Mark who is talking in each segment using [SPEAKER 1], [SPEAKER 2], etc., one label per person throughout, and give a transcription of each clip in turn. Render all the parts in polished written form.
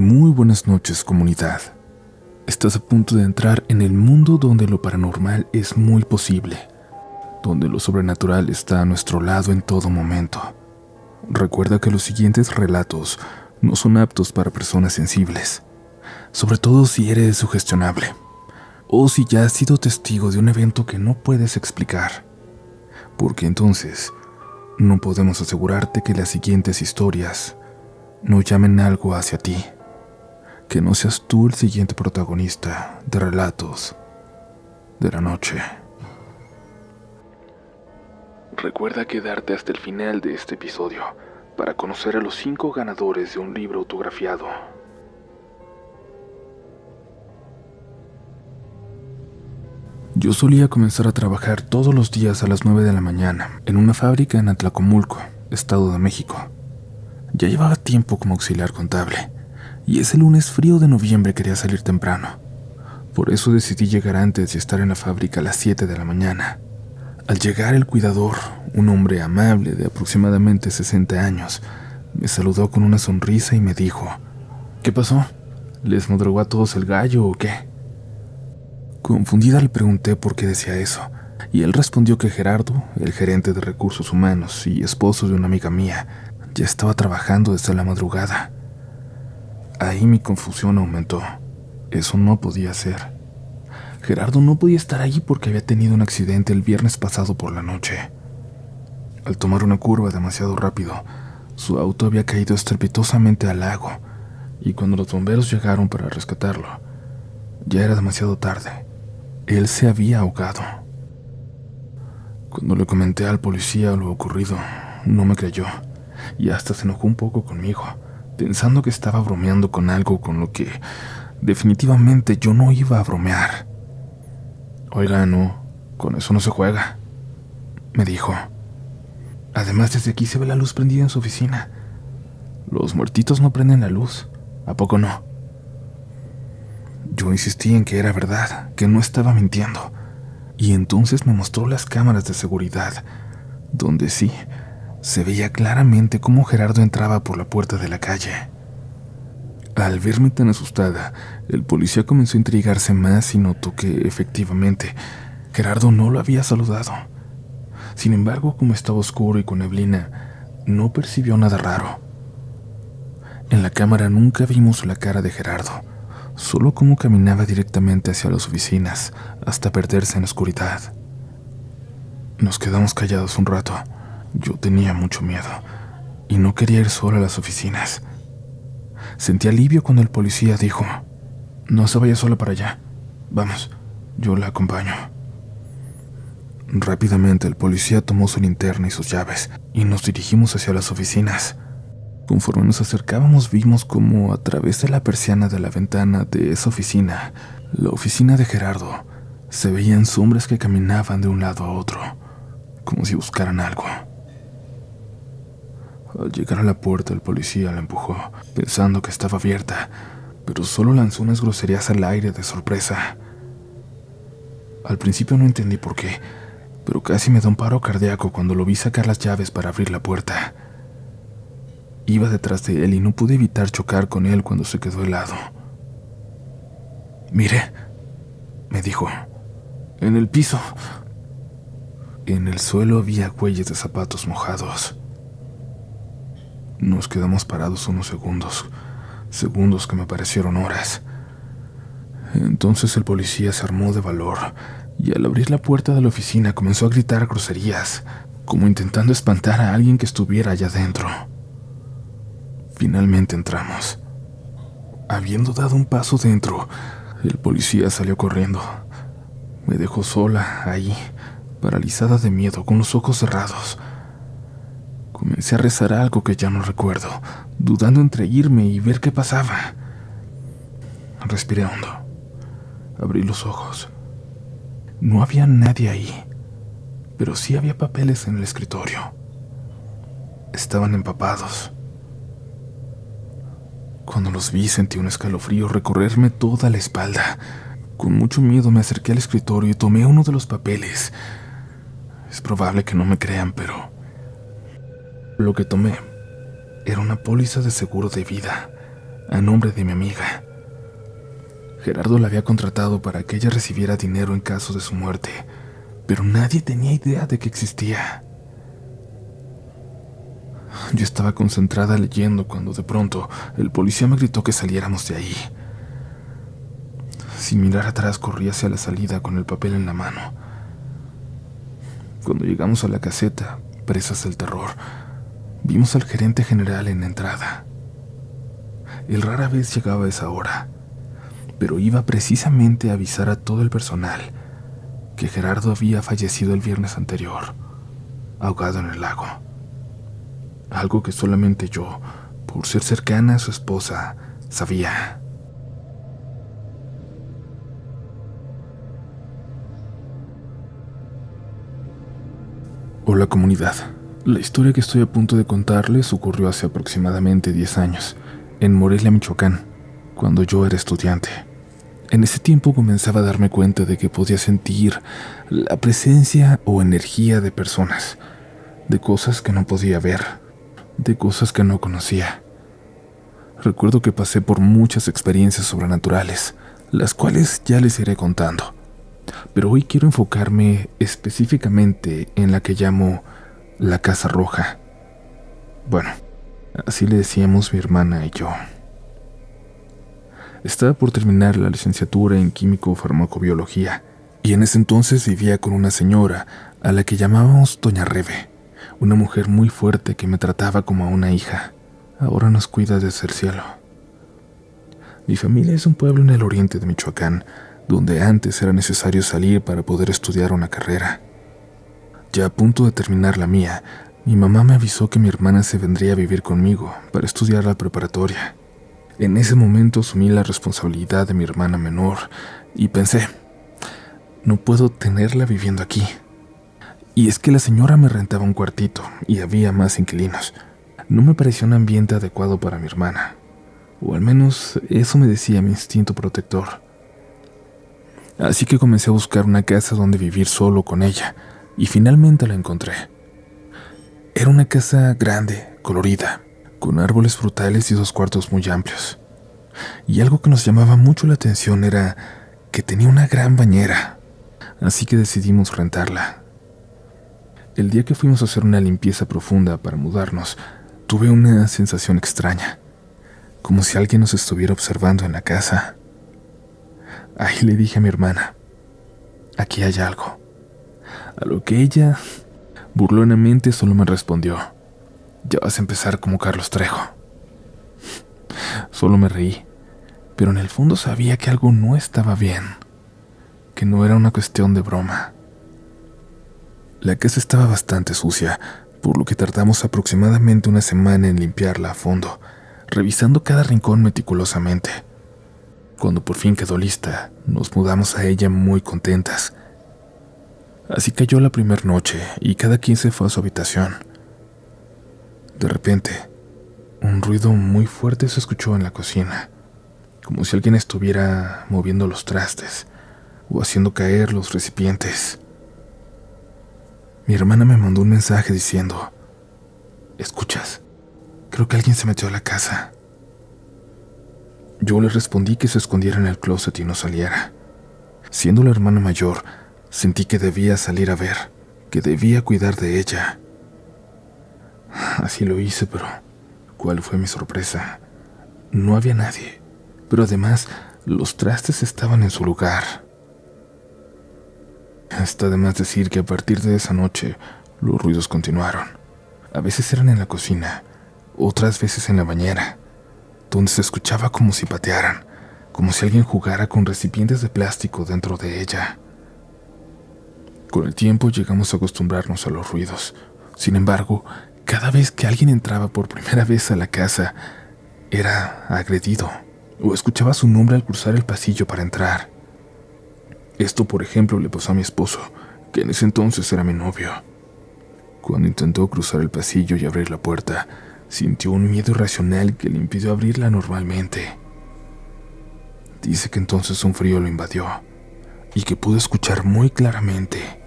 [SPEAKER 1] Muy buenas noches, comunidad. Estás a punto de entrar en el mundo donde lo paranormal es muy posible, donde lo sobrenatural está a nuestro lado en todo momento. Recuerda que los siguientes relatos no son aptos para personas sensibles, sobre todo si eres sugestionable, o si ya has sido testigo de un evento que no puedes explicar, porque entonces no podemos asegurarte que las siguientes historias no llamen algo hacia ti. Que no seas tú el siguiente protagonista de relatos de la noche. Recuerda quedarte hasta el final de este episodio para conocer a los 5 ganadores de un libro autografiado. Yo solía comenzar a trabajar todos los días a las 9 de la mañana en una fábrica en Atlacomulco, Estado de México. Ya llevaba tiempo como auxiliar contable, y ese lunes frío de noviembre quería salir temprano. Por eso decidí llegar antes y estar en la fábrica a las 7 de la mañana. Al llegar, el cuidador, un hombre amable de aproximadamente 60 años, me saludó con una sonrisa y me dijo: ¿Qué pasó? ¿Les madrugó a todos el gallo o qué? Confundida le pregunté por qué decía eso, y él respondió que Gerardo, el gerente de recursos humanos y esposo de una amiga mía, ya estaba trabajando desde la madrugada. Ahí mi confusión aumentó. Eso no podía ser. Gerardo no podía estar allí porque había tenido un accidente el viernes pasado por la noche. Al tomar una curva demasiado rápido, su auto había caído estrepitosamente al lago, y cuando los bomberos llegaron para rescatarlo, ya era demasiado tarde. Él se había ahogado. Cuando le comenté al policía lo ocurrido, no me creyó, y hasta se enojó un poco conmigo, pensando que estaba bromeando con algo con lo que definitivamente yo no iba a bromear. Oiga, no, con eso no se juega, me dijo. Además, desde aquí se ve la luz prendida en su oficina. Los muertitos no prenden la luz, ¿a poco no? Yo insistí en que era verdad, que no estaba mintiendo, y entonces me mostró las cámaras de seguridad, donde sí se veía claramente cómo Gerardo entraba por la puerta de la calle. Al verme tan asustada, el policía comenzó a intrigarse más y notó que, efectivamente, Gerardo no lo había saludado. Sin embargo, como estaba oscuro y con neblina, no percibió nada raro. En la cámara nunca vimos la cara de Gerardo, solo cómo caminaba directamente hacia las oficinas, hasta perderse en la oscuridad. Nos quedamos callados un rato. Yo tenía mucho miedo, y no quería ir solo a las oficinas. Sentí alivio cuando el policía dijo: No se vaya sola para allá. Vamos, yo la acompaño. Rápidamente el policía tomó su linterna y sus llaves, y nos dirigimos hacia las oficinas. Conforme nos acercábamos vimos como a través de la persiana de la ventana de esa oficina, la oficina de Gerardo, se veían sombras que caminaban de un lado a otro, como si buscaran algo. Al llegar a la puerta, el policía la empujó, pensando que estaba abierta, pero solo lanzó unas groserías al aire de sorpresa. Al principio no entendí por qué, pero casi me da un paro cardíaco cuando lo vi sacar las llaves para abrir la puerta. Iba detrás de él y no pude evitar chocar con él cuando se quedó helado. «Mire», me dijo, «en el piso». En el suelo había huellas de zapatos mojados. Nos quedamos parados unos segundos que me parecieron horas. Entonces el policía se armó de valor y al abrir la puerta de la oficina comenzó a gritar groserías, como intentando espantar a alguien que estuviera allá adentro. Finalmente entramos. Habiendo dado un paso dentro, el policía salió corriendo. Me dejó sola ahí, paralizada de miedo, con los ojos cerrados. Comencé a rezar algo que ya no recuerdo, dudando entre irme y ver qué pasaba. Respiré hondo. Abrí los ojos. No había nadie ahí, pero sí había papeles en el escritorio. Estaban empapados. Cuando los vi sentí un escalofrío recorrerme toda la espalda. Con mucho miedo me acerqué al escritorio y tomé uno de los papeles. Es probable que no me crean, pero lo que tomé era una póliza de seguro de vida a nombre de mi amiga. Gerardo la había contratado para que ella recibiera dinero en caso de su muerte, pero nadie tenía idea de que existía. Yo estaba concentrada leyendo cuando de pronto el policía me gritó que saliéramos de ahí. Sin mirar atrás corrí hacia la salida con el papel en la mano. Cuando llegamos a la caseta, presas del terror, vimos al gerente general en la entrada. Él rara vez llegaba a esa hora, pero iba precisamente a avisar a todo el personal que Gerardo había fallecido el viernes anterior, ahogado en el lago. Algo que solamente yo, por ser cercana a su esposa, sabía. Hola comunidad, la historia que estoy a punto de contarles ocurrió hace aproximadamente 10 años, en Morelia, Michoacán, cuando yo era estudiante. En ese tiempo comenzaba a darme cuenta de que podía sentir la presencia o energía de personas, de cosas que no podía ver, de cosas que no conocía. Recuerdo que pasé por muchas experiencias sobrenaturales, las cuales ya les iré contando. Pero hoy quiero enfocarme específicamente en la que llamo la Casa Roja. Bueno, así le decíamos mi hermana y yo. Estaba por terminar la licenciatura en químico-farmacobiología, y en ese entonces vivía con una señora a la que llamábamos Doña Rebe, una mujer muy fuerte que me trataba como a una hija. Ahora nos cuida desde el cielo. Mi familia es un pueblo en el oriente de Michoacán, donde antes era necesario salir para poder estudiar una carrera. Ya a punto de terminar la mía, mi mamá me avisó que mi hermana se vendría a vivir conmigo para estudiar la preparatoria. En ese momento asumí la responsabilidad de mi hermana menor y pensé, no puedo tenerla viviendo aquí. Y es que la señora me rentaba un cuartito y había más inquilinos. No me pareció un ambiente adecuado para mi hermana, o al menos eso me decía mi instinto protector. Así que comencé a buscar una casa donde vivir solo con ella, y finalmente la encontré. Era una casa grande, colorida, con árboles frutales y 2 cuartos muy amplios. Y algo que nos llamaba mucho la atención era que tenía una gran bañera, así que decidimos rentarla. El día que fuimos a hacer una limpieza profunda para mudarnos, tuve una sensación extraña, como si alguien nos estuviera observando en la casa. Ahí le dije a mi hermana, aquí hay algo. A lo que ella, burlonamente, solo me respondió, ya vas a empezar como Carlos Trejo. Solo me reí, pero en el fondo sabía que algo no estaba bien, que no era una cuestión de broma. La casa estaba bastante sucia, por lo que tardamos aproximadamente una semana en limpiarla a fondo, revisando cada rincón meticulosamente. Cuando por fin quedó lista, nos mudamos a ella muy contentas. Así cayó la primera noche y cada quien se fue a su habitación. De repente, un ruido muy fuerte se escuchó en la cocina, como si alguien estuviera moviendo los trastes o haciendo caer los recipientes. Mi hermana me mandó un mensaje diciendo, ¿escuchas? Creo que alguien se metió a la casa. Yo le respondí que se escondiera en el closet y no saliera. Siendo la hermana mayor, sentí que debía salir a ver, que debía cuidar de ella. Así lo hice, pero ¿cuál fue mi sorpresa? No había nadie, pero además los trastes estaban en su lugar. Está de más decir que a partir de esa noche los ruidos continuaron. A veces eran en la cocina, otras veces en la bañera, donde se escuchaba como si patearan, como si alguien jugara con recipientes de plástico dentro de ella. Con el tiempo llegamos a acostumbrarnos a los ruidos. Sin embargo, cada vez que alguien entraba por primera vez a la casa, era agredido, o escuchaba su nombre al cruzar el pasillo para entrar. Esto, por ejemplo, le pasó a mi esposo, que en ese entonces era mi novio. Cuando intentó cruzar el pasillo y abrir la puerta, sintió un miedo irracional que le impidió abrirla normalmente. Dice que entonces un frío lo invadió y que pudo escuchar muy claramente.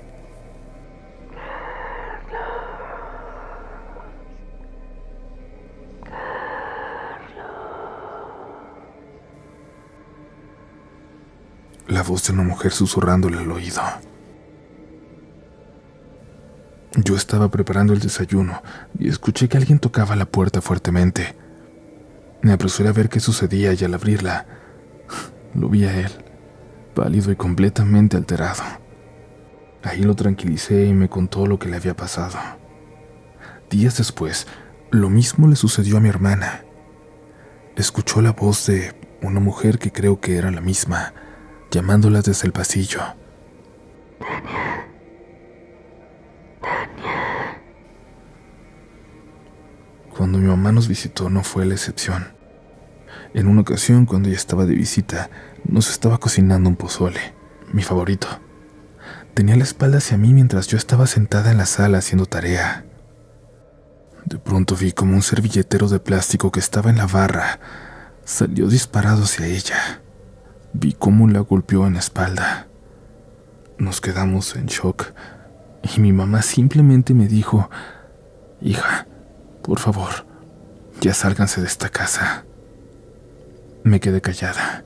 [SPEAKER 1] la voz de una mujer susurrándole al oído. Yo estaba preparando el desayuno y escuché que alguien tocaba la puerta fuertemente. Me apresuré a ver qué sucedía y al abrirla, lo vi a él, pálido y completamente alterado. Ahí lo tranquilicé y me contó lo que le había pasado. Días después, lo mismo le sucedió a mi hermana. Escuchó la voz de una mujer que creo que era la misma, llamándola desde el pasillo. Cuando mi mamá nos visitó no fue la excepción. En una ocasión, cuando ella estaba de visita, nos estaba cocinando un pozole, mi favorito. Tenía la espalda hacia mí mientras yo estaba sentada en la sala haciendo tarea. De pronto vi como un servilletero de plástico que estaba en la barra salió disparado hacia ella. Vi cómo la golpeó en la espalda. Nos quedamos en shock y mi mamá simplemente me dijo: «Hija, por favor, ya sálganse de esta casa». Me quedé callada.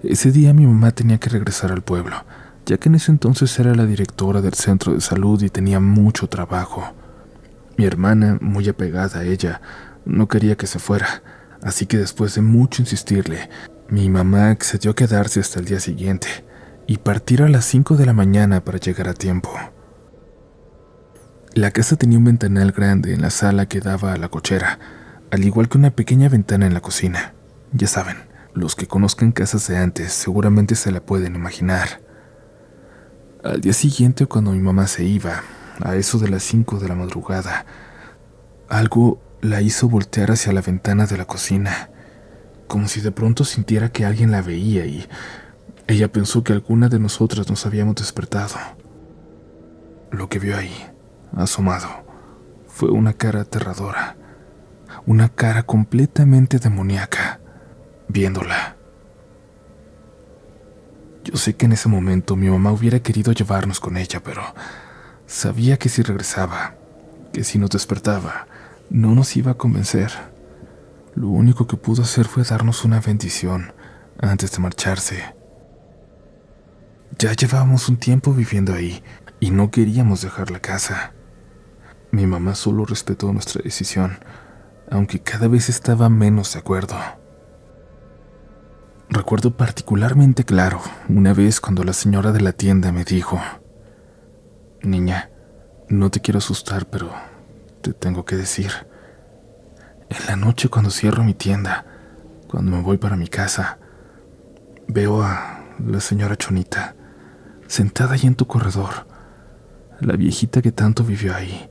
[SPEAKER 1] Ese día mi mamá tenía que regresar al pueblo, ya que en ese entonces era la directora del centro de salud y tenía mucho trabajo. Mi hermana, muy apegada a ella, no quería que se fuera, así que después de mucho insistirle, mi mamá accedió a quedarse hasta el día siguiente y partir a las 5 de la mañana para llegar a tiempo. La casa tenía un ventanal grande en la sala que daba a la cochera, al igual que una pequeña ventana en la cocina. Ya saben, los que conozcan casas de antes seguramente se la pueden imaginar. Al día siguiente, cuando mi mamá se iba, a eso de las 5 de la madrugada, algo la hizo voltear hacia la ventana de la cocina, como si de pronto sintiera que alguien la veía y ella pensó que alguna de nosotras nos habíamos despertado. Lo que vio ahí, asomado, fue una cara aterradora, una cara completamente demoníaca, viéndola. Yo sé que en ese momento mi mamá hubiera querido llevarnos con ella, pero sabía que si regresaba, que si nos despertaba, no nos iba a convencer. Lo único que pudo hacer fue darnos una bendición antes de marcharse. Ya llevábamos un tiempo viviendo ahí y no queríamos dejar la casa. Mi mamá solo respetó nuestra decisión, aunque cada vez estaba menos de acuerdo. Recuerdo particularmente claro una vez cuando la señora de la tienda me dijo: «Niña, no te quiero asustar, pero te tengo que decir. En la noche cuando cierro mi tienda, cuando me voy para mi casa, veo a la señora Chonita sentada ahí en tu corredor, la viejita que tanto vivió ahí.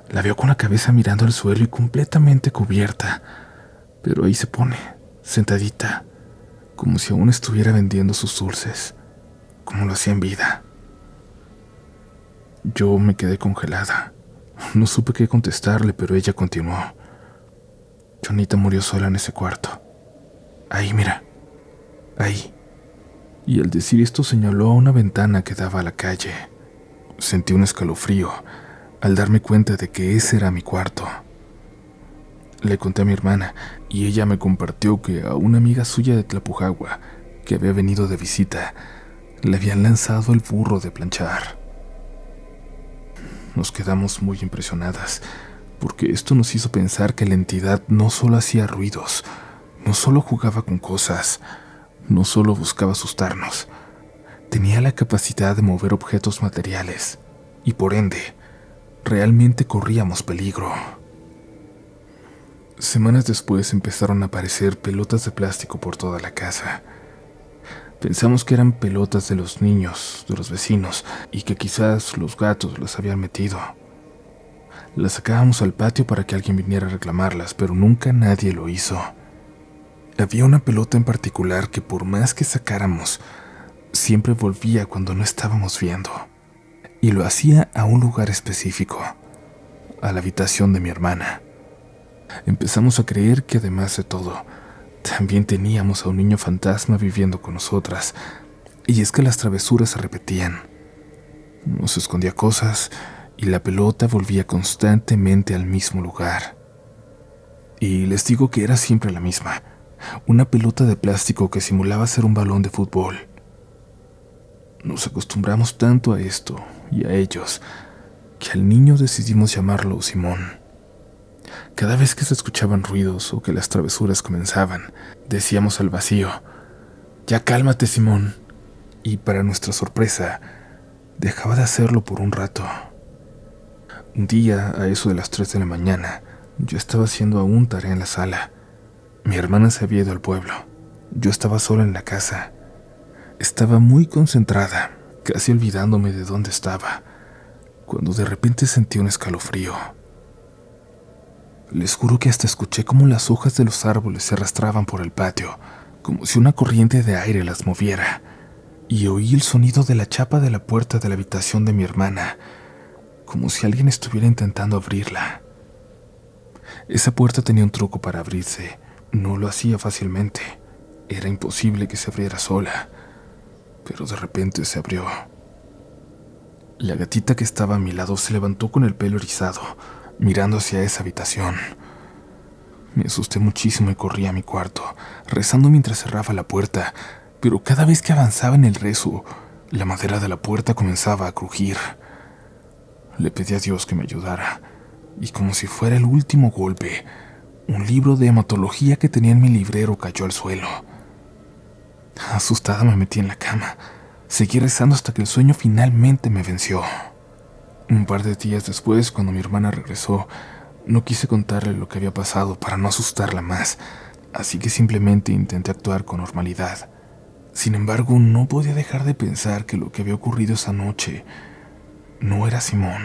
[SPEAKER 1] La veo con la cabeza mirando al suelo y completamente cubierta, pero ahí se pone, sentadita, como si aún estuviera vendiendo sus dulces, como lo hacía en vida». Yo me quedé congelada. No supe qué contestarle, pero ella continuó: «Chonita murió sola en ese cuarto. Ahí, mira. Ahí». Y al decir esto señaló a una ventana que daba a la calle. Sentí un escalofrío al darme cuenta de que ese era mi cuarto. Le conté a mi hermana y ella me compartió que a una amiga suya de Tlapujagua, que había venido de visita, le habían lanzado el burro de planchar. Nos quedamos muy impresionadas, porque esto nos hizo pensar que la entidad no solo hacía ruidos, no solo jugaba con cosas, no solo buscaba asustarnos, tenía la capacidad de mover objetos materiales, y por ende, realmente corríamos peligro. Semanas después empezaron a aparecer pelotas de plástico por toda la casa. Pensamos que eran pelotas de los niños, de los vecinos, y que quizás los gatos las habían metido. Las sacábamos al patio para que alguien viniera a reclamarlas, pero nunca nadie lo hizo. Había una pelota en particular que por más que sacáramos, siempre volvía cuando no estábamos viendo. Y lo hacía a un lugar específico, a la habitación de mi hermana. Empezamos a creer que además de todo, también teníamos a un niño fantasma viviendo con nosotras, y es que las travesuras se repetían. Nos escondía cosas y la pelota volvía constantemente al mismo lugar. Y les digo que era siempre la misma, una pelota de plástico que simulaba ser un balón de fútbol, Nos acostumbramos tanto a esto y a ellos que al niño decidimos llamarlo Simón. Cada vez que se escuchaban ruidos o que las travesuras comenzaban, decíamos al vacío: «Ya cálmate, Simón». Y para nuestra sorpresa, dejaba de hacerlo por un rato. Un día, a eso de las 3 de la mañana, yo estaba haciendo aún tarea en la sala. Mi hermana se había ido al pueblo. Yo estaba sola en la casa. Estaba muy concentrada, casi olvidándome de dónde estaba, cuando de repente sentí un escalofrío. Les juro que hasta escuché cómo las hojas de los árboles se arrastraban por el patio, como si una corriente de aire las moviera, y oí el sonido de la chapa de la puerta de la habitación de mi hermana, como si alguien estuviera intentando abrirla. Esa puerta tenía un truco para abrirse. No lo hacía fácilmente. Era imposible que se abriera sola. Pero de repente se abrió. La gatita que estaba a mi lado se levantó con el pelo erizado, mirando hacia esa habitación. Me asusté muchísimo y corrí a mi cuarto, rezando mientras cerraba la puerta, pero cada vez que avanzaba en el rezo, la madera de la puerta comenzaba a crujir. Le pedí a Dios que me ayudara, y como si fuera el último golpe, un libro de hematología que tenía en mi librero cayó al suelo. Asustada me metí en la cama. Seguí rezando hasta que el sueño finalmente me venció. Un par de días después, cuando mi hermana regresó, no quise contarle lo que había pasado para no asustarla más, así que simplemente intenté actuar con normalidad. Sin embargo, no podía dejar de pensar que lo que había ocurrido esa noche no era Simón.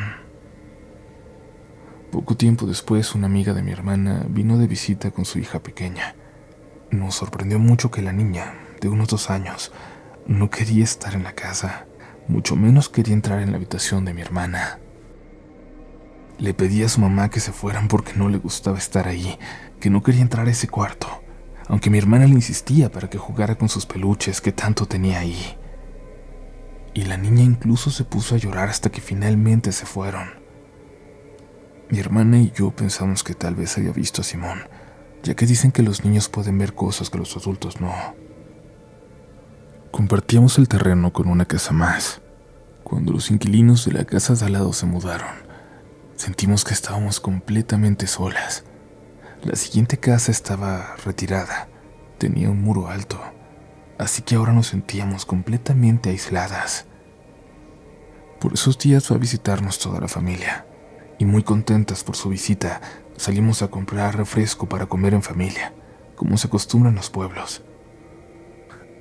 [SPEAKER 1] Poco tiempo después, una amiga de mi hermana vino de visita con su hija pequeña. Nos sorprendió mucho que la niña, de unos 2 años, no quería estar en la casa, mucho menos quería entrar en la habitación de mi hermana. Le pedí a su mamá que se fueran porque no le gustaba estar ahí, que no quería entrar a ese cuarto, aunque mi hermana le insistía para que jugara con sus peluches que tanto tenía ahí. Y la niña incluso se puso a llorar hasta que finalmente se fueron. Mi hermana y yo pensamos que tal vez había visto a Simón, ya que dicen que los niños pueden ver cosas que los adultos no. Compartíamos el terreno con una casa más. Cuando los inquilinos de la casa de al lado se mudaron, sentimos que estábamos completamente solas. La siguiente casa estaba retirada, tenía un muro alto, así que ahora nos sentíamos completamente aisladas. Por esos días fue a visitarnos toda la familia, y muy contentas por su visita, salimos a comprar refresco para comer en familia, como se acostumbra en los pueblos.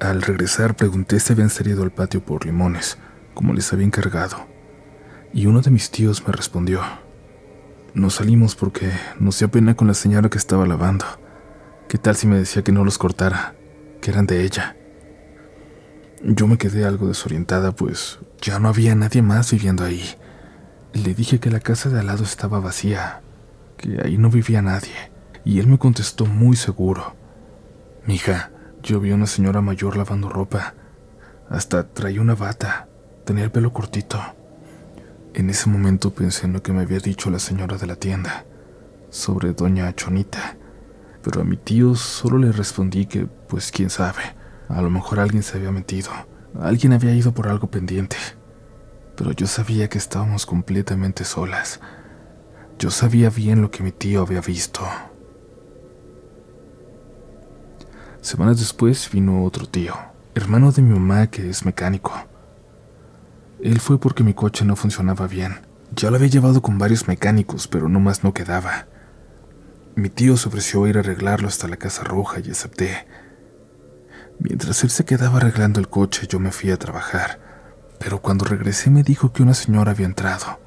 [SPEAKER 1] Al regresar pregunté si habían salido al patio por limones, como les había encargado, y uno de mis tíos me respondió: «No salimos porque nos dio pena con la señora que estaba lavando. ¿Qué tal si me decía que no los cortara, que eran de ella?» Yo me quedé algo desorientada, pues ya no había nadie más viviendo ahí. Le dije que la casa de al lado estaba vacía, que ahí no vivía nadie, y él me contestó muy seguro: «Mija, yo vi a una señora mayor lavando ropa. Hasta traía una bata, tenía el pelo cortito». En ese momento pensé en lo que me había dicho la señora de la tienda, sobre doña Chonita, pero a mi tío solo le respondí que, pues quién sabe, a lo mejor alguien se había metido, alguien había ido por algo pendiente. Pero yo sabía que estábamos completamente solas. Yo sabía bien lo que mi tío había visto. Semanas después vino otro tío, hermano de mi mamá, que es mecánico. Él fue porque mi coche no funcionaba bien. Ya lo había llevado con varios mecánicos, pero nomás no quedaba. Mi tío se ofreció a ir a arreglarlo hasta la Casa Roja y acepté. Mientras él se quedaba arreglando el coche, yo me fui a trabajar, pero cuando regresé me dijo que una señora había entrado,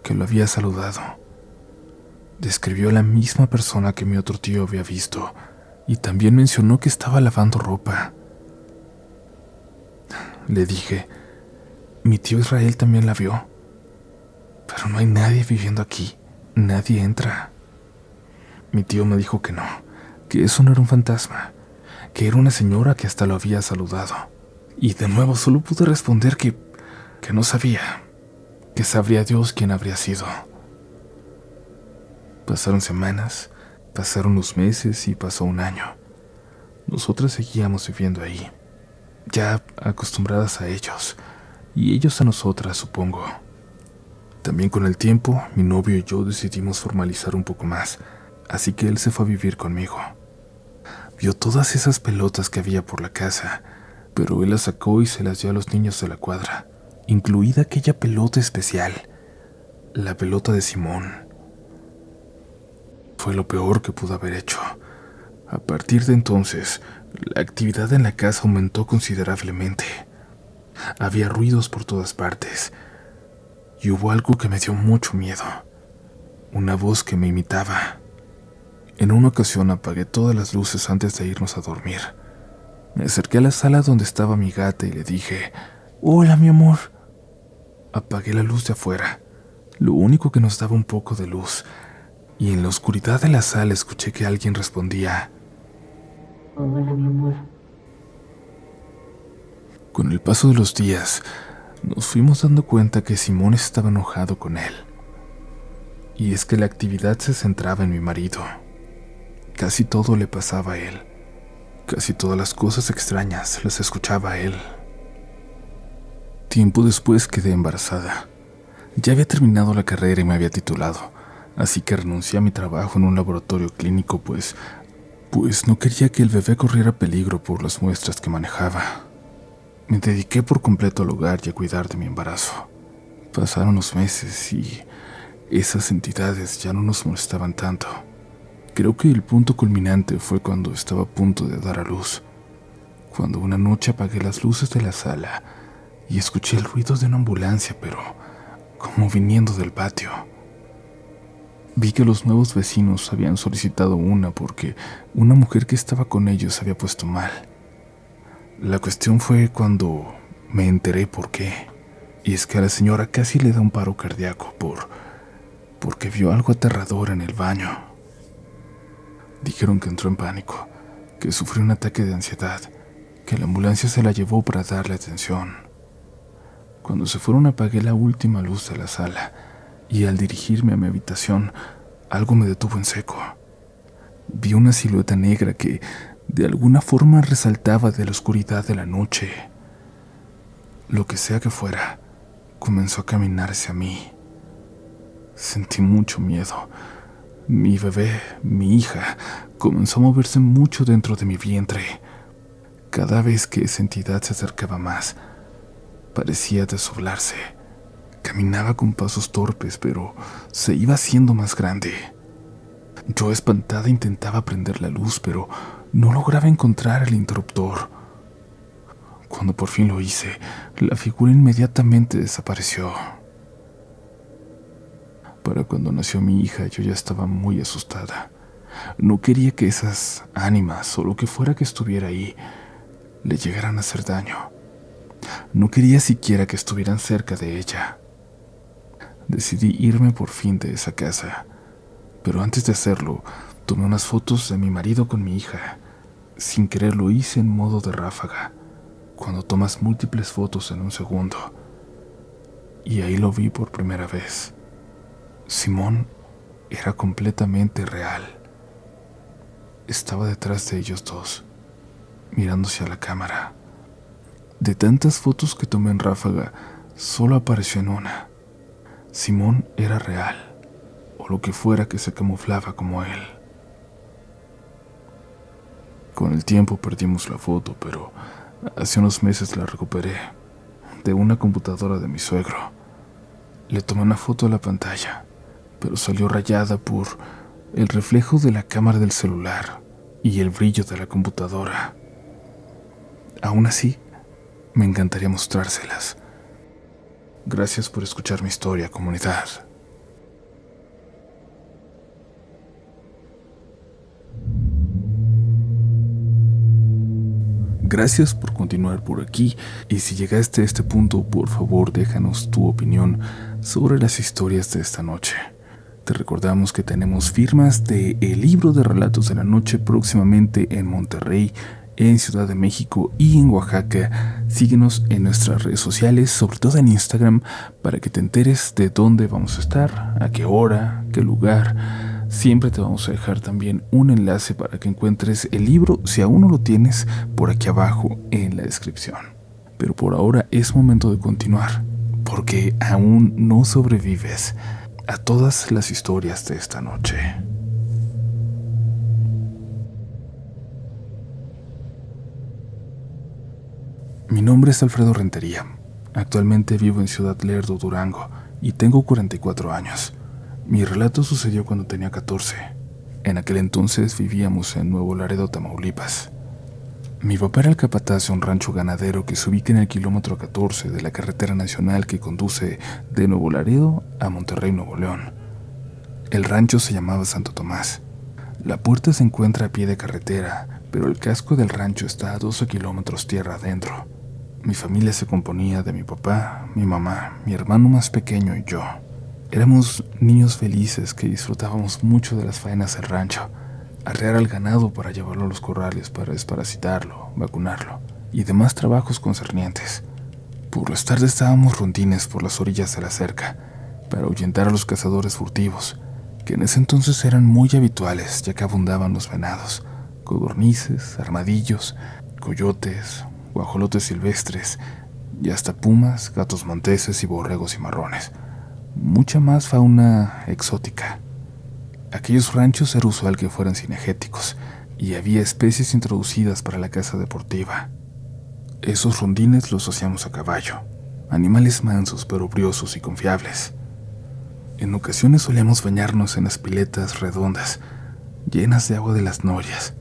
[SPEAKER 1] que lo había saludado. Describió a la misma persona que mi otro tío había visto, y también mencionó que estaba lavando ropa. Le dije: «Mi tío Israel también la vio, pero no hay nadie viviendo aquí, nadie entra». Mi tío me dijo que no, que eso no era un fantasma, que era una señora que hasta lo había saludado. Y de nuevo solo pude responder que no sabía, que sabría Dios quién habría sido. Pasaron semanas, pasaron los meses y pasó un año. Nosotras seguíamos viviendo ahí, ya acostumbradas a ellos, y ellos a nosotras, supongo. También con el tiempo, mi novio y yo decidimos formalizar un poco más, así que él se fue a vivir conmigo. Vio todas esas pelotas que había por la casa, pero él las sacó y se las dio a los niños de la cuadra, incluida aquella pelota especial, la pelota de Simón. Fue lo peor que pudo haber hecho. A partir de entonces, la actividad en la casa aumentó considerablemente. Había ruidos por todas partes, y hubo algo que me dio mucho miedo, una voz que me imitaba. En una ocasión apagué todas las luces antes de irnos a dormir. Me acerqué a la sala donde estaba mi gata y le dije: «Hola, mi amor». Apagué la luz de afuera, lo único que nos daba un poco de luz, y en la oscuridad de la sala escuché que alguien respondía:
[SPEAKER 2] «Hola, mi amor».
[SPEAKER 1] Con el paso de los días, nos fuimos dando cuenta que Simón estaba enojado con él. Y es que la actividad se centraba en mi marido. Casi todo le pasaba a él. Casi todas las cosas extrañas las escuchaba a él. Tiempo después quedé embarazada. Ya había terminado la carrera y me había titulado, así que renuncié a mi trabajo en un laboratorio clínico, pues no quería que el bebé corriera peligro por las muestras que manejaba. Me dediqué por completo al hogar y a cuidar de mi embarazo. Pasaron los meses y esas entidades ya no nos molestaban tanto. Creo que el punto culminante fue cuando estaba a punto de dar a luz, cuando una noche apagué las luces de la sala y escuché el ruido de una ambulancia, pero como viniendo del patio. Vi que los nuevos vecinos habían solicitado una porque una mujer que estaba con ellos se había puesto mal. La cuestión fue cuando me enteré por qué, y es que a la señora casi le da un paro cardíaco porque vio algo aterrador en el baño. Dijeron que entró en pánico, que sufrió un ataque de ansiedad, que la ambulancia se la llevó para darle atención. Cuando se fueron apagué la última luz de la sala y al dirigirme a mi habitación, algo me detuvo en seco. Vi una silueta negra que de alguna forma resaltaba de la oscuridad de la noche. Lo que sea que fuera, comenzó a caminar hacia mí. Sentí mucho miedo. Mi bebé, mi hija, comenzó a moverse mucho dentro de mi vientre. Cada vez que esa entidad se acercaba más, parecía desdoblarse. Caminaba con pasos torpes, pero se iba haciendo más grande. Yo, espantada, intentaba prender la luz, pero no lograba encontrar el interruptor. Cuando por fin lo hice, la figura inmediatamente desapareció. Para cuando nació mi hija, yo ya estaba muy asustada. No quería que esas ánimas o lo que fuera que estuviera ahí le llegaran a hacer daño. No quería siquiera que estuvieran cerca de ella. Decidí irme por fin de esa casa, pero antes de hacerlo, tomé unas fotos de mi marido con mi hija. Sin querer lo hice en modo de ráfaga, cuando tomas múltiples fotos en un segundo. Y ahí lo vi por primera vez. Simón era completamente real. Estaba detrás de ellos dos, mirándose a la cámara. De tantas fotos que tomé en ráfaga, solo apareció en una. Simón era real, o lo que fuera que se camuflaba como él. Con el tiempo perdimos la foto, pero hace unos meses la recuperé de una computadora de mi suegro. Le tomé una foto a la pantalla, pero salió rayada por el reflejo de la cámara del celular y el brillo de la computadora. Aún así, me encantaría mostrárselas. Gracias por escuchar mi historia, comunidad. Gracias por continuar por aquí, y si llegaste a este punto, por favor déjanos tu opinión sobre las historias de esta noche. Te recordamos que tenemos firmas de El Libro de Relatos de la Noche próximamente en Monterrey, en Ciudad de México y en Oaxaca. Síguenos en nuestras redes sociales, sobre todo en Instagram, para que te enteres de dónde vamos a estar, a qué hora, qué lugar. Siempre te vamos a dejar también un enlace para que encuentres el libro, si aún no lo tienes, por aquí abajo en la descripción. pero por ahora es momento de continuar, porque aún no sobrevives a todas las historias de esta noche. Mi nombre es Alfredo Rentería. Actualmente vivo en Ciudad Lerdo, Durango, y tengo 44 años. Mi relato sucedió cuando tenía 14. En aquel entonces vivíamos en Nuevo Laredo, Tamaulipas. Mi papá era el capataz de un rancho ganadero que se ubica en el kilómetro 14 de la carretera nacional que conduce de Nuevo Laredo a Monterrey, Nuevo León. El rancho se llamaba Santo Tomás. La puerta se encuentra a pie de carretera, pero el casco del rancho está a 12 kilómetros tierra adentro. Mi familia se componía de mi papá, mi mamá, mi hermano más pequeño y yo. Éramos niños felices que disfrutábamos mucho de las faenas del rancho, arrear al ganado para llevarlo a los corrales para desparasitarlo, vacunarlo y demás trabajos concernientes. Por las tardes dábamos rondines por las orillas de la cerca para ahuyentar a los cazadores furtivos, que en ese entonces eran muy habituales ya que abundaban los venados, codornices, armadillos, coyotes, guajolotes silvestres y hasta pumas, gatos monteses y borregos cimarrones. Mucha más fauna exótica. Aquellos ranchos era usual que fueran cinegéticos y había especies introducidas para la caza deportiva. Esos rondines los hacíamos a caballo, animales mansos pero briosos y confiables. En ocasiones solíamos bañarnos en las piletas redondas, llenas de agua de las norias,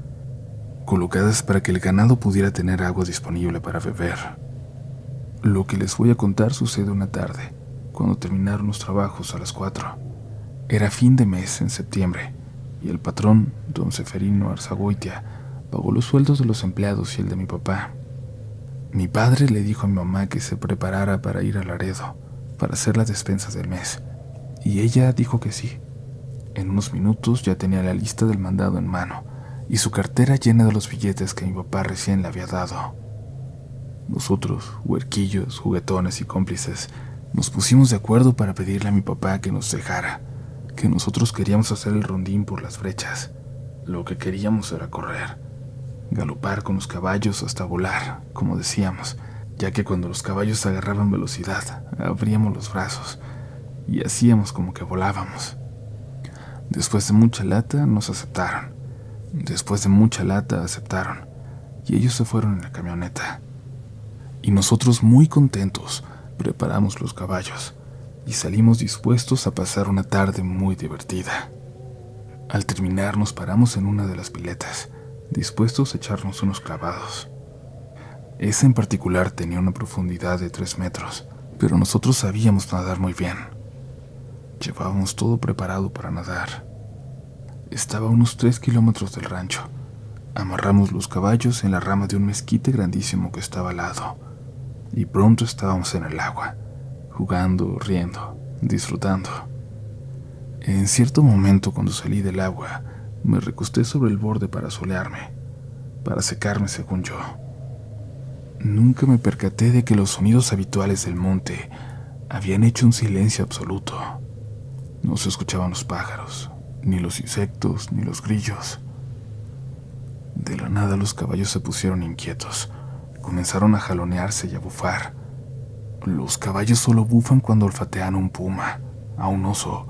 [SPEAKER 1] colocadas para que el ganado pudiera tener agua disponible para beber. Lo que les voy a contar sucede una tarde, cuando terminaron los trabajos a las 4. Era fin de mes en septiembre, y el patrón, don Seferino Arzagoitia, pagó los sueldos de los empleados y el de mi papá. Mi padre le dijo a mi mamá que se preparara para ir a Laredo, para hacer la despensa del mes, y ella dijo que sí. En unos minutos ya tenía la lista del mandado en mano, y su cartera llena de los billetes que mi papá recién le había dado. Nosotros, huerquillos, juguetones y cómplices, nos pusimos de acuerdo para pedirle a mi papá que nos dejara, que nosotros queríamos hacer el rondín por las brechas. Lo que queríamos era correr, galopar con los caballos hasta volar, como decíamos, ya que cuando los caballos agarraban velocidad, abríamos los brazos y hacíamos como que volábamos. Después de mucha lata, nos aceptaron. Después de mucha lata, aceptaron, y ellos se fueron en la camioneta. Y nosotros, muy contentos, preparamos los caballos y salimos dispuestos a pasar una tarde muy divertida. Al terminar nos paramos en una de las piletas, dispuestos a echarnos unos clavados. Esa en particular tenía una profundidad de 3 metros, pero nosotros sabíamos nadar muy bien. Llevábamos todo preparado para nadar. Estaba a unos 3 kilómetros del rancho. Amarramos los caballos en la rama de un mezquite grandísimo que estaba al lado, y pronto estábamos en el agua, jugando, riendo, disfrutando. En cierto momento, cuando salí del agua, me recosté sobre el borde para solearme, para secarme según yo. Nunca me percaté de que los sonidos habituales del monte habían hecho un silencio absoluto. No se escuchaban los pájaros, ni los insectos, ni los grillos. De la nada los caballos se pusieron inquietos. Comenzaron a jalonearse y a bufar. Los caballos solo bufan cuando olfatean a un puma, a un oso,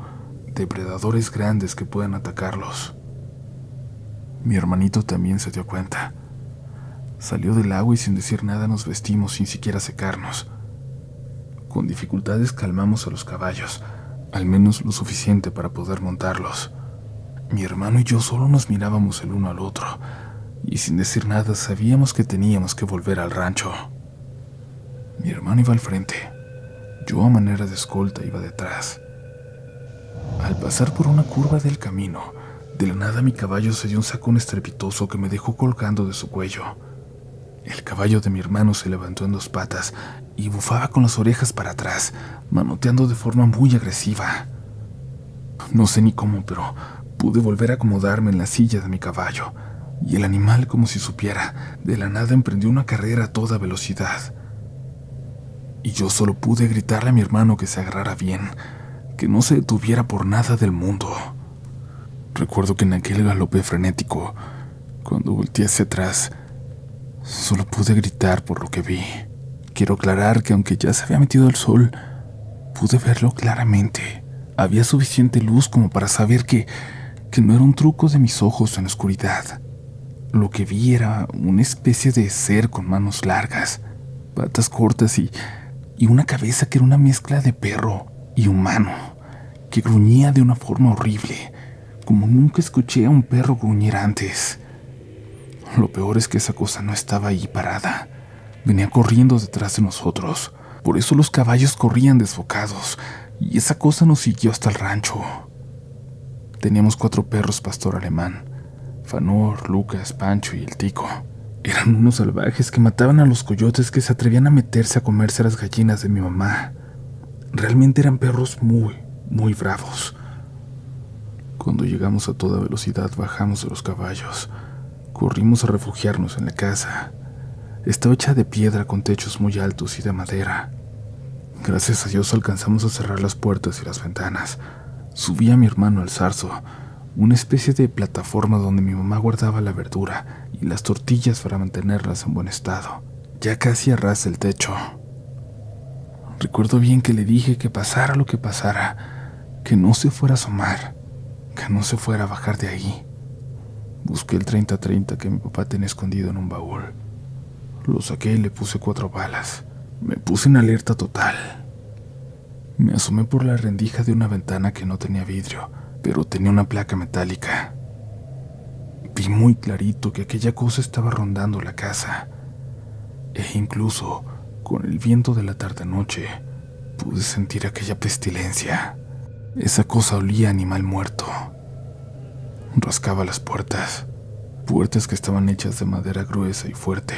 [SPEAKER 1] depredadores grandes que pueden atacarlos. Mi hermanito también se dio cuenta. Salió del agua y sin decir nada nos vestimos sin siquiera secarnos. Con dificultades calmamos a los caballos, al menos lo suficiente para poder montarlos. Mi hermano y yo solo nos mirábamos el uno al otro, y sin decir nada sabíamos que teníamos que volver al rancho. Mi hermano iba al frente, yo a manera de escolta iba detrás. Al pasar por una curva del camino, de la nada mi caballo se dio un sacón estrepitoso que me dejó colgando de su cuello. El caballo de mi hermano se levantó en 2 patas y bufaba con las orejas para atrás, manoteando de forma muy agresiva. No sé ni cómo, pero pude volver a acomodarme en la silla de mi caballo, y el animal, como si supiera, de la nada emprendió una carrera a toda velocidad. Y yo solo pude gritarle a mi hermano que se agarrara bien, que no se detuviera por nada del mundo. Recuerdo que en aquel galope frenético, cuando volteé hacia atrás, solo pude gritar por lo que vi, Quiero aclarar que aunque ya se había metido el sol, pude verlo claramente. Había suficiente luz como para saber que no era un truco de mis ojos en la oscuridad. Lo que vi era una especie de ser con manos largas, patas cortas y una cabeza que era una mezcla de perro y humano, que gruñía de una forma horrible, como nunca escuché a un perro gruñir antes. Lo peor es que esa cosa no estaba ahí parada. Venía corriendo detrás de nosotros. Por eso los caballos corrían desbocados, y esa cosa nos siguió hasta el rancho. Teníamos 4 perros pastor alemán: Fanor, Lucas, Pancho y el Tico. Eran unos salvajes que mataban a los coyotes que se atrevían a meterse a comerse las gallinas de mi mamá. Realmente eran perros muy, muy bravos. Cuando llegamos a toda velocidad bajamos de los caballos. Corrimos a refugiarnos en la casa. Estaba hecha de piedra con techos muy altos y de madera. Gracias a Dios alcanzamos a cerrar las puertas y las ventanas. Subí a mi hermano al zarzo, una especie de plataforma donde mi mamá guardaba la verdura y las tortillas para mantenerlas en buen estado, ya casi a ras del techo. Recuerdo bien que le dije que pasara lo que pasara, que no se fuera a asomar, que no se fuera a bajar de ahí. Busqué el 30-30 que mi papá tenía escondido en un baúl. Lo saqué y le puse 4 balas. Me puse en alerta total. Me asomé por la rendija de una ventana que no tenía vidrio, pero tenía una placa metálica. Vi muy clarito que aquella cosa estaba rondando la casa. E incluso, con el viento de la tarde-noche, pude sentir aquella pestilencia. Esa cosa olía a animal muerto. Rascaba las puertas que estaban hechas de madera gruesa y fuerte,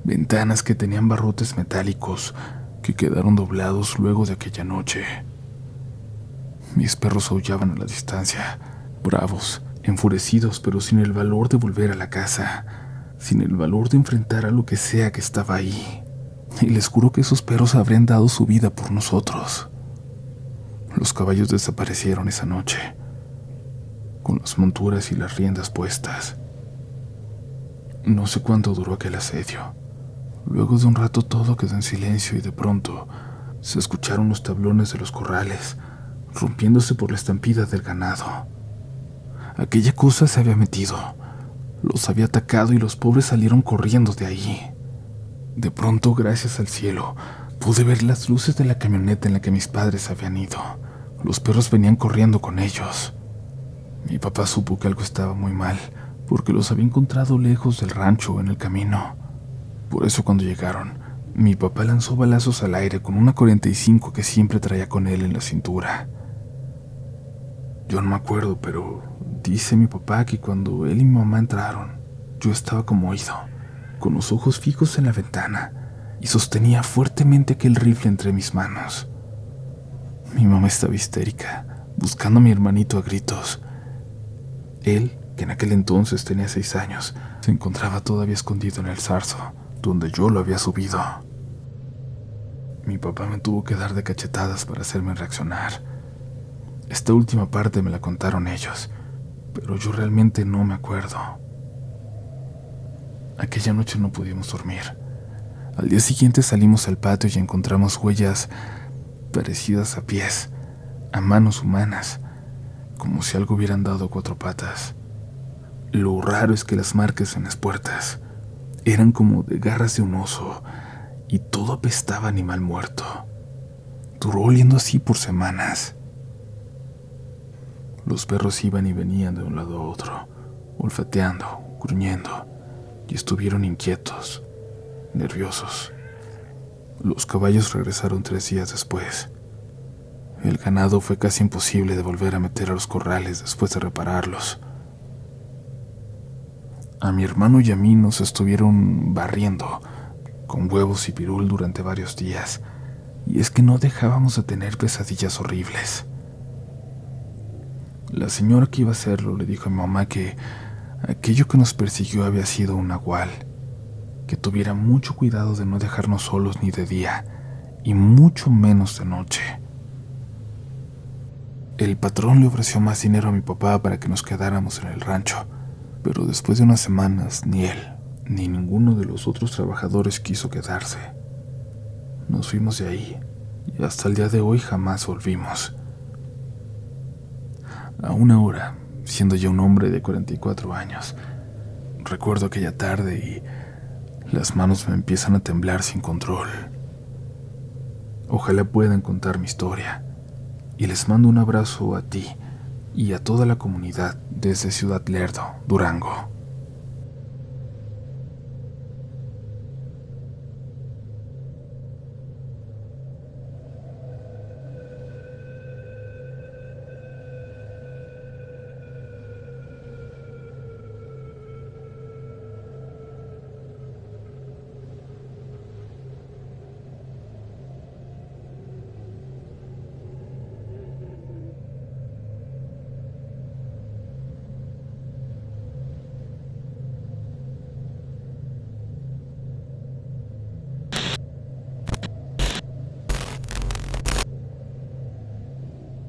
[SPEAKER 1] ventanas que tenían barrotes metálicos que quedaron doblados luego de aquella noche. Mis perros aullaban a la distancia, bravos, enfurecidos, pero sin el valor de volver a la casa, sin el valor de enfrentar a lo que sea que estaba ahí. Y les juro que esos perros habrían dado su vida por nosotros. Los caballos desaparecieron esa noche, con las monturas y las riendas puestas. No sé cuánto duró aquel asedio. Luego de un rato todo quedó en silencio y de pronto se escucharon los tablones de los corrales rompiéndose por la estampida del ganado. Aquella cosa se había metido, los había atacado y los pobres salieron corriendo de ahí. De pronto, gracias al cielo, pude ver las luces de la camioneta en la que mis padres habían ido. Los perros venían corriendo con ellos. Mi papá supo que algo estaba muy mal, porque los había encontrado lejos del rancho en el camino. Por eso cuando llegaron, mi papá lanzó balazos al aire con una 45 que siempre traía con él en la cintura. Yo no me acuerdo, pero dice mi papá que cuando él y mi mamá entraron, yo estaba como oído, con los ojos fijos en la ventana, y sostenía fuertemente aquel rifle entre mis manos. Mi mamá estaba histérica, buscando a mi hermanito a gritos. Él, que en aquel entonces tenía 6 años, se encontraba todavía escondido en el zarzo, donde yo lo había subido. Mi papá me tuvo que dar de cachetadas para hacerme reaccionar. Esta última parte me la contaron ellos, pero yo realmente no me acuerdo. Aquella noche no pudimos dormir. Al día siguiente salimos al patio y encontramos huellas parecidas a pies, a manos humanas, como si algo hubiera andado a 4 patas. Lo raro es que las marcas en las puertas eran como de garras de un oso y todo apestaba a animal muerto. Duró oliendo así por semanas. Los perros iban y venían de un lado a otro, olfateando, gruñendo, y estuvieron inquietos, nerviosos. Los caballos regresaron 3 días después. El ganado fue casi imposible de volver a meter a los corrales después de repararlos. A mi hermano y a mí nos estuvieron barriendo con huevos y pirul durante varios días, y es que no dejábamos de tener pesadillas horribles. La señora que iba a hacerlo le dijo a mi mamá que aquello que nos persiguió había sido un nahual, que tuviera mucho cuidado de no dejarnos solos ni de día, y mucho menos de noche. El patrón le ofreció más dinero a mi papá para que nos quedáramos en el rancho, pero después de unas semanas ni él ni ninguno de los otros trabajadores quiso quedarse. Nos fuimos de ahí y hasta el día de hoy jamás volvimos. Aún ahora, siendo ya un hombre de 44 años, recuerdo aquella tarde y las manos me empiezan a temblar sin control. Ojalá puedan contar mi historia y les mando un abrazo a ti y a toda la comunidad desde Ciudad Lerdo, Durango.